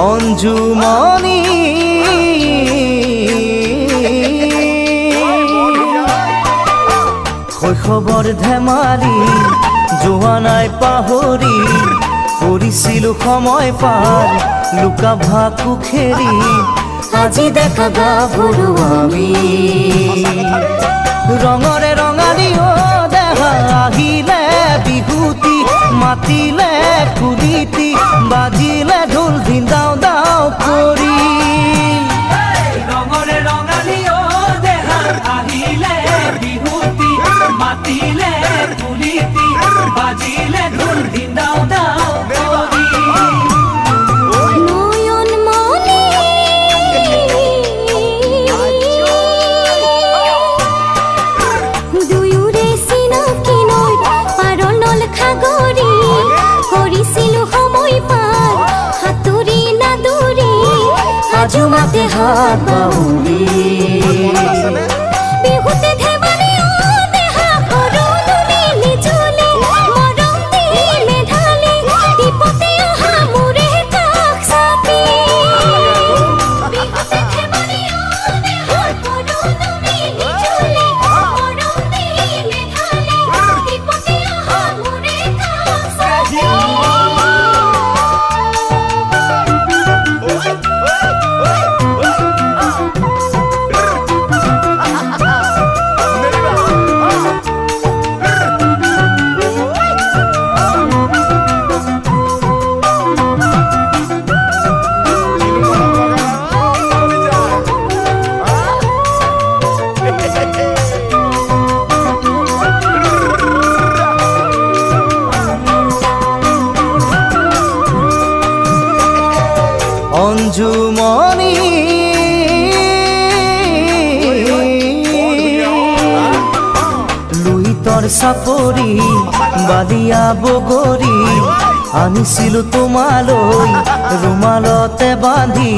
অঞ্জুমণি শৈশৱৰ ধেমালি যোৱা নাই পাহৰি কৰিছিলো সময় পাৰ লুকা ভাকু খেৰি আজি দেখা গাভৰু আমি ৰঙৰে ৰঙালী দেহা আহিলে বিহুতি মাতিলে কুলিতি বাজিলে ঢোল ধিন্দাও দাও কৰি ৰঙৰে ৰঙালী দেহা আহিলে বিহুতি মাতিলে কুলিতি বাজিলে ঢোল ধিন্দাও দাও কৰি আজুমাতে হাত বাউলি বিহুতে ধেমালি দেহা করুণি নিঝুলি মরম দিলে ঢালি দীপতে অহা মোরে কাষ চাপি বিহুতে ধেমালি দেহা করুণি নিঝুলি মরম দিলে ঢালি দীপতে অহা মোরে কাষ চাপি অঞ্জুমণি লুইতৰ চাপৰি বালিয়া বগৰী আনিছিলো তোমালৈ ৰুমালতে বান্ধি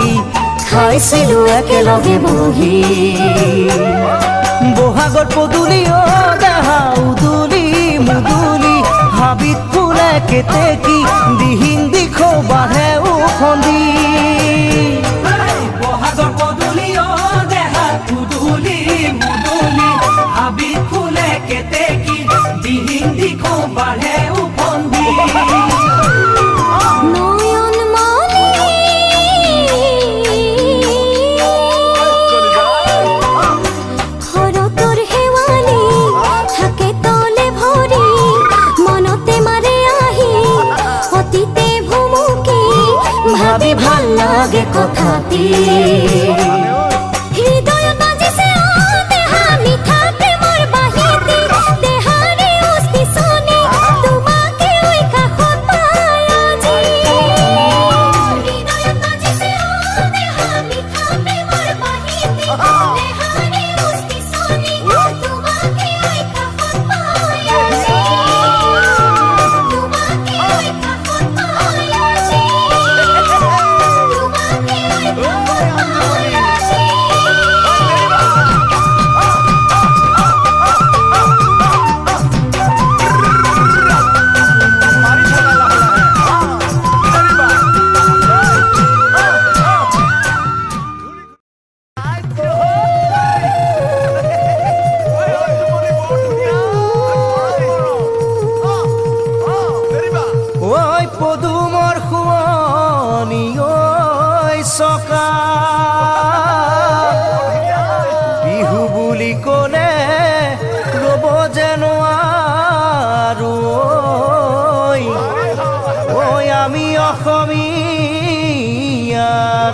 খাইছিলো একেলগে বহি বহাগৰ পদূলি দেহা উদুলি মুদুলি হাবিত ফুলে কেতেকী দিহিং দিখৌ বাঢ়ে উফন্দি বহাগৰ পদূলি দেহা উদুলি মুদুলি হাবিত ফুলে কেতেকী দিহিং দিখৌ বাঢ়ে উফন্দি ভাবি ভাল লাগে কথাটি হৃদয় বাজিছে দেহা মিঠা প্ৰেমৰ বাহিতি দেহাৰে অস্তি চনি তোমাকে ঐ কাষত পাই আজি হৃদয় বাজিছে দেহা মিঠা প্ৰেমৰ বাহিতি দেহাৰে অস্তি চনি তোমাকে ঐ কাষত পাই আজি তোমাকে ঐ কাষত পাই আজি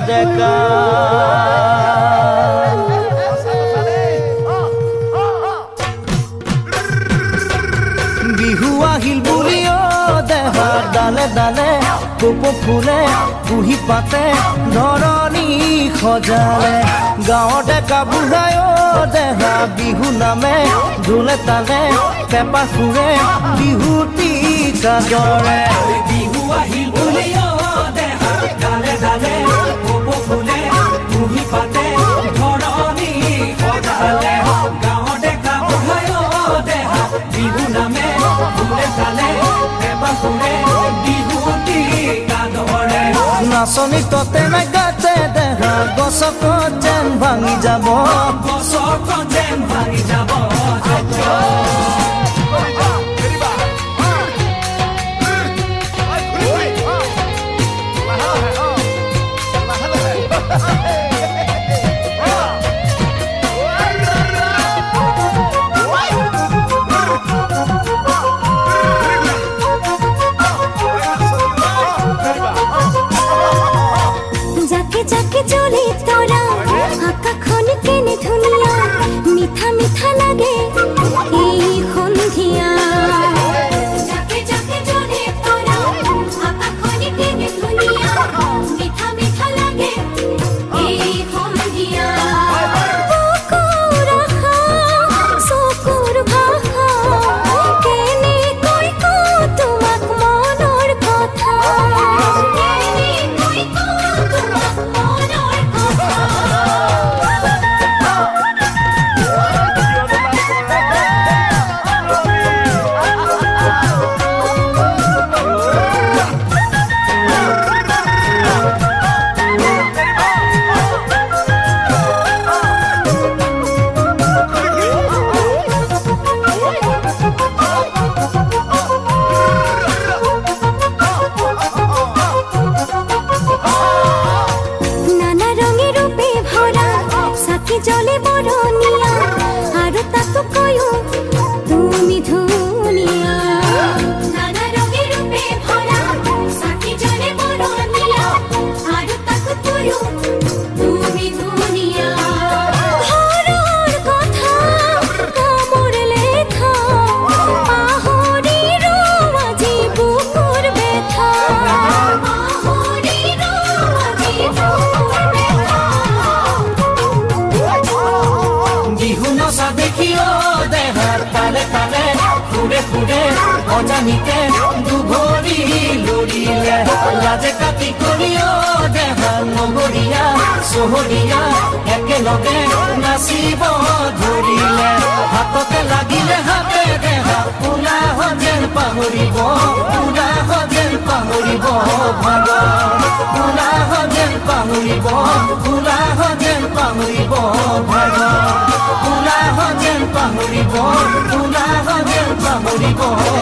ডেকা বিহু আহিল বুলি দেহা ডালে ডালে কপৌ ফুলে কুহি পাতে ধৰণী সজালে গাঁৱৰ ডেকা বুঢ়াই দেহা বিহু নামে ঢোলে তালে পেপা সুৰে বিহুটি কাজৰে বিহু আহিল বুলি দেহা ডালে ডালে কপৌ ফুলে কুহি পাতে ধৰণী সজালে গাঁৱৰ ডেকা বুঢ়াই দেহা বিহু নামে ঢোলে তালে পেপা সুৰে বিহুটি কাজৰে নাচনি ততে নাগাতে দেহা গছক যেন ভাঙি যাব গছক যেন ভাঙি যাব যাকে চলে তোরা আকাখন কেনে ধুনিয়া মিঠা মিঠা লাগে এই সন্ধিয়া যাকে চলে তোরা আকাখন কেনে ধুনিয়া মিঠা মিঠা লাগে এই সন্ধিয়া চকুৰ ভাষা কেনে কৈ তোমাক মনৰ কথা জলে বরনিয়া আর তাতো কয়ো তুমি ধুনিয়া নানা রঙে রূপে ভরা সাথী জলে বরনিয়া আর তাতো কয়ো তুমি ধুনিয়া হরর কথা কামর লেখা আহরি রোজি বুকুর ব্যথা আহরি রোজি বুকুর ব্যথা বিহু নচা দেখিও দেহাৰ তালে তালে ফুৰে ফুৰে অজানিতে দুভৰি লৰিলে লাজে কাটি কৰিও দেহাৰ নগৰীয়া চহৰীয়া একেলগে নাচিব ধৰিলে হাততে লাগিলে হাতে দেহা উলাহ যেন পাহৰিব উলাহ যেন পাহৰিব ভাগ উলাহ যেন পাহৰিব উলাহ যেন পাহৰিব ভাগ উলাহ যেন পাহৰিব উলাহ যেন পাহৰিব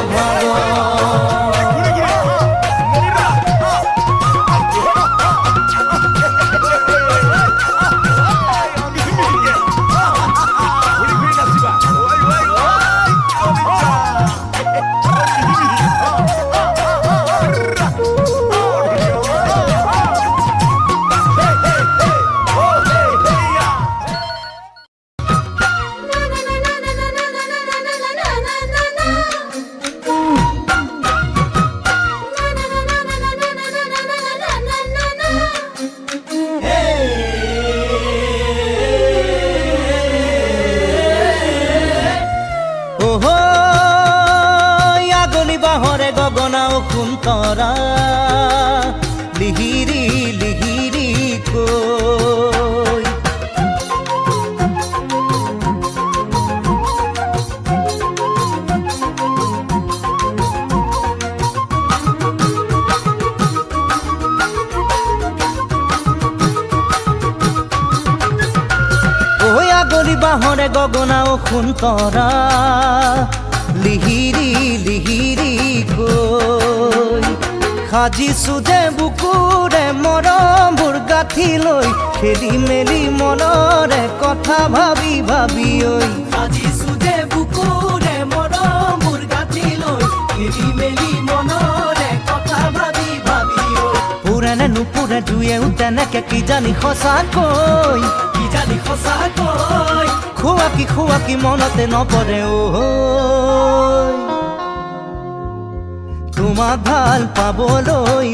ভাগ তৰা লিহিৰি লিহিৰি কৈ আগলি বাহৰে গগনাও খুন্তৰা লিহিৰি লিহিৰি কৈ সাজিছো যে বুকুৰে মৰমবোৰ গাঁঠি লৈ খেলি মেলি মনৰে কথা ভাবি ভাবি ঐ সাজিছো যে বুকুৰে মৰমবোৰ গাঁঠি লৈ খেলি মেলি মনৰে কথা ভাবি ভাবি ঐ পুৰে নে নুপুৰে জুয়েও তেনেকে কি জানি সঁচাকৈ খোৱা কি মনতে নপৰে ঐ তোমাক ভাল পাবলৈ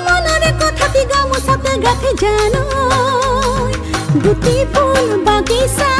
মনৰে কথা কি গামোচাতে গাঁঠি জানো গুটি ফুল বাগিচা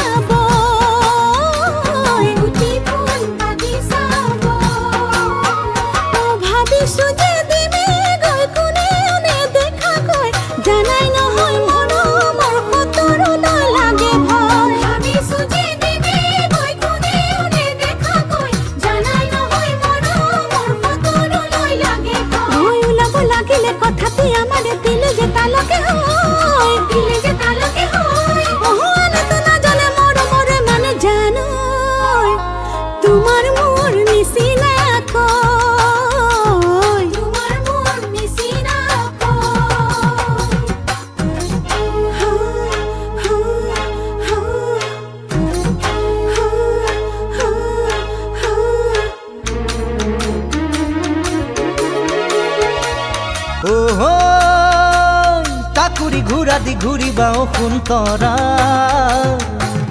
ঘূৰাদি ঘূৰিবা সোণতৰা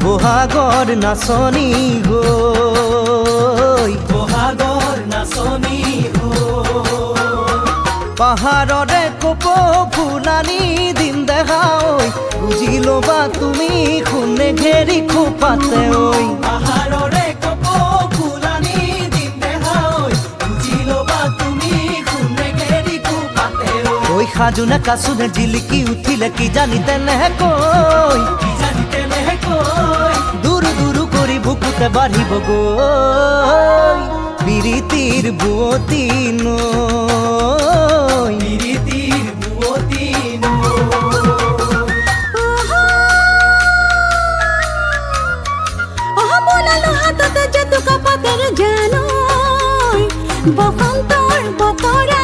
বহাগৰ নাচনী গৈ পাহাৰৰে কপ ফুলানি দিন দেখা ঐ বুজি ল'বা তুমি সোণে ঘেৰি খোপাতে ঐ পাহাৰৰে কপ ফুলানি দিন দেখা ঐ বুজি ল'বা তুমি সোণে ঘেৰি খোপাতে ঐ সাজোনে কাচোনে জিলিকি উঠিলে কি জানি তেনেকৈ দুৰু দুৰু কৰি বুকুতে বাঢ়িব গৈ বিৰিতিৰ বুৱতী বসন্তৰ বতৰা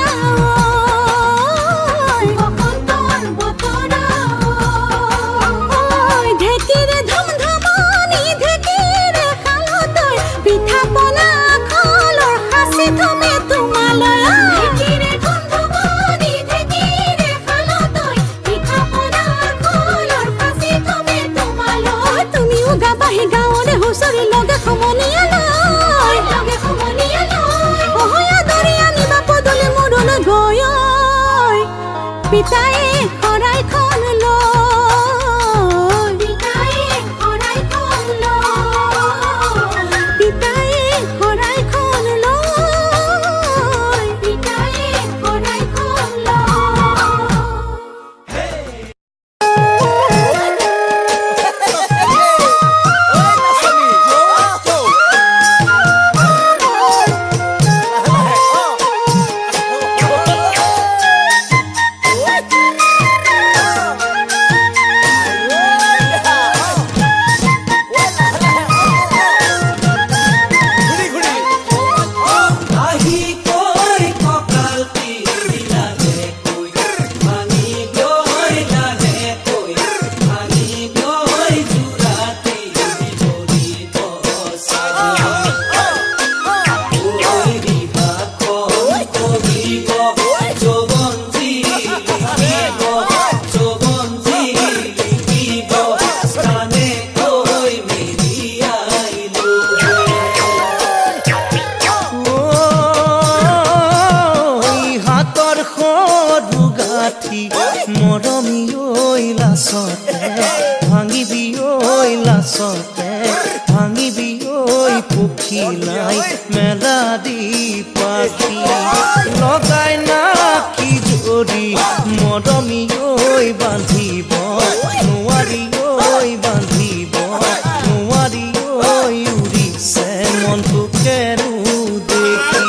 ঢেঁকীৰে ধমধমনি ঢেঁকীৰে শালতৈ পিঠা পনা খলৰ সাঁচি থমে তোমালৈ ঢেঁকীৰে ধমধমনি ঢেঁকীৰে শালতৈ পিঠা পনা খলৰ সাঁচি থমে তোমালৈ তুমিও গাবাহি গাঁৱৰে হুঁচৰি লগে সমনীয়ালৈ পিতায়ে শৰাইখন লৈ পিতায়ে শৰাইখন লৈ পিতায়ে শৰাইখন লৈ পিতায়ে শৰাইখন ভাঙিবি ঐ পখিলাই মেলা দি পাখি লগাই নাকি জৰি মৰমি ঐ বান্ধিব নোৱাৰি ঐ বান্ধিব নোৱাৰি ঐ উৰিছে মনটো কেৰু দেখি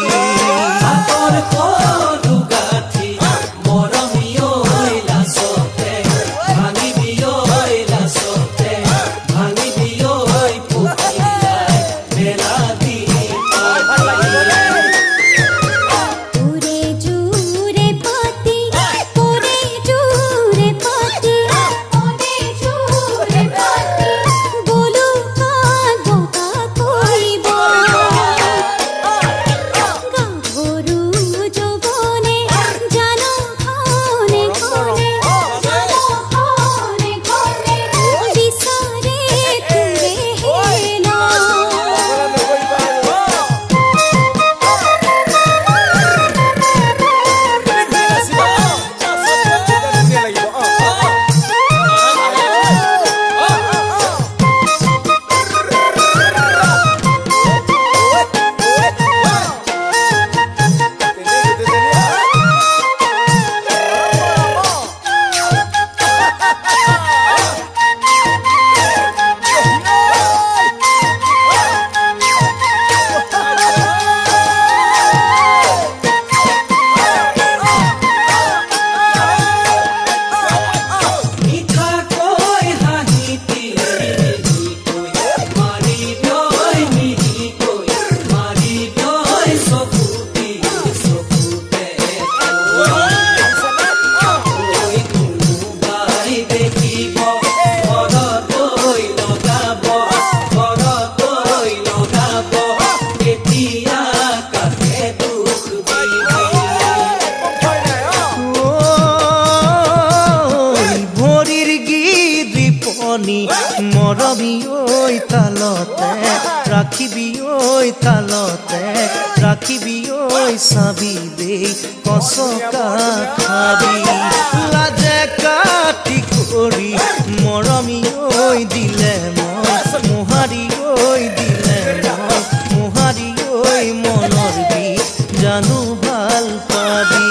জীৱনী মৰমী ঐ তালতে ৰাখিবি ঐ তালতে ৰাখিবি ঐ চাবি দেই কচকা খাবি লাজে কাটি কৰি মৰমী ঐ দিলে মই মোহাৰি ঐ দিলে মই মোহাৰি ঐ মনৰ বিষ জানো ভাল পাবি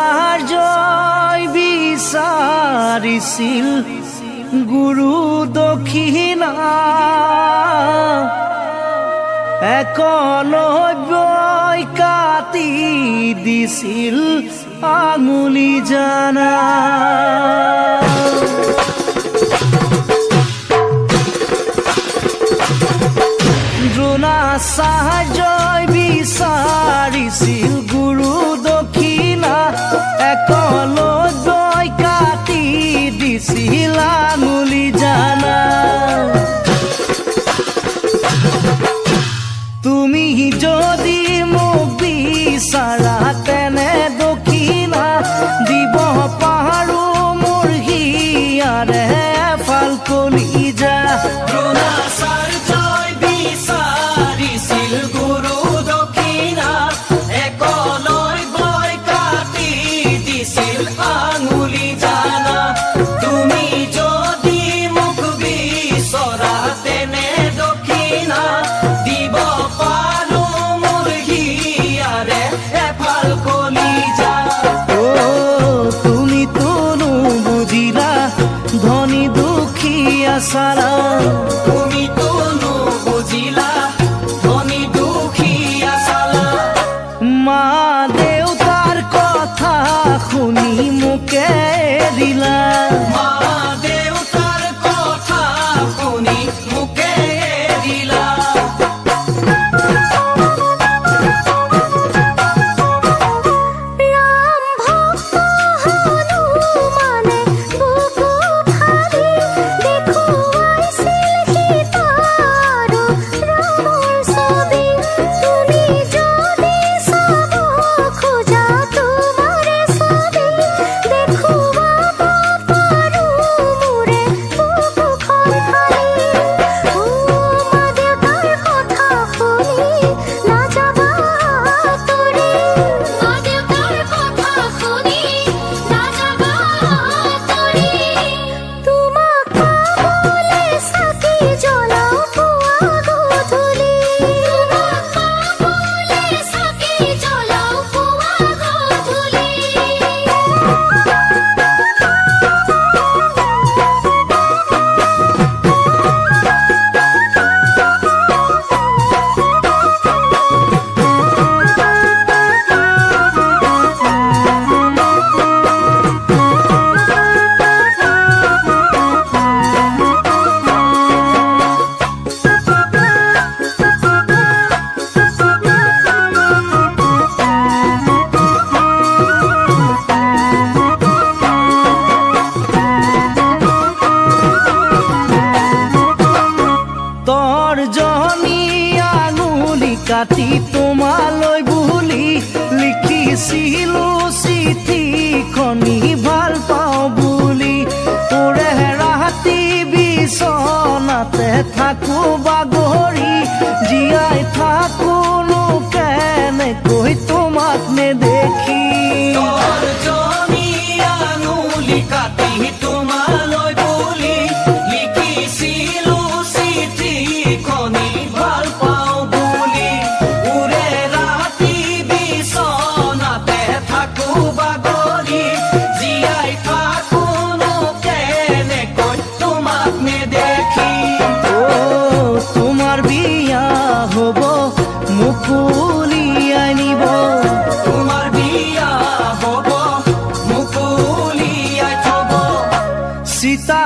দ্ৰোণাচাৰ্যই বিচাৰিছিল গুৰু দক্ষিণা একলব্যই কাটি দিছিল আঙুলি জানা দ্ৰোণাচাৰ্যই বিচাৰিছিল গুৰু দক্ষিণা একলব্যই কাটি দিছিল আঙুলি জানা তুমি যদি মোক বিচাৰা তেনে দক্ষিণা দিব পাৰো মোৰ হিয়াৰে এফাল কলিজা দ্ৰোণাচাৰ্যই বিচাৰিছিল গুৰু দক্ষিণা একলব্যই কাটি দিছিল আঙুলি জানা তুমি যদি মোক বিচৰা তেনে দক্ষিণা দিব পাৰো মোৰ হিয়াৰে এফাল কলিজা তুমি তোনো বুজিলা ধনী দুখীয়া চালা তুমি তোনো বুজিলা ধনী দুখীয়া চালা মা দেউতাৰ কথা শুনি মোকে এৰিলা মা দেউতাৰ কথা শুনি মোকে এৰিলা খোজা তোমাৰে সবে দেখুবা থাকো বাগৰি জীয়াই থাকোনো কেনেকৈ তোমাক নেদেখি তোৰ জনী আঙুলি কাটি তোমালৈ বুলি লিখিছিলো চিঠি খনি ভাল পাওঁ বুলি উৰে ৰাতি বিচনাতে থাকো বাগৰি জীয়াই থাকোনো কেনেকৈ তোমাক নেদেখি তোমাৰ বিয়া হ'ব মুকুলিয়াই নিব তোমাৰ বিয়া হ'ব মুকুলিয়াই থব সীতা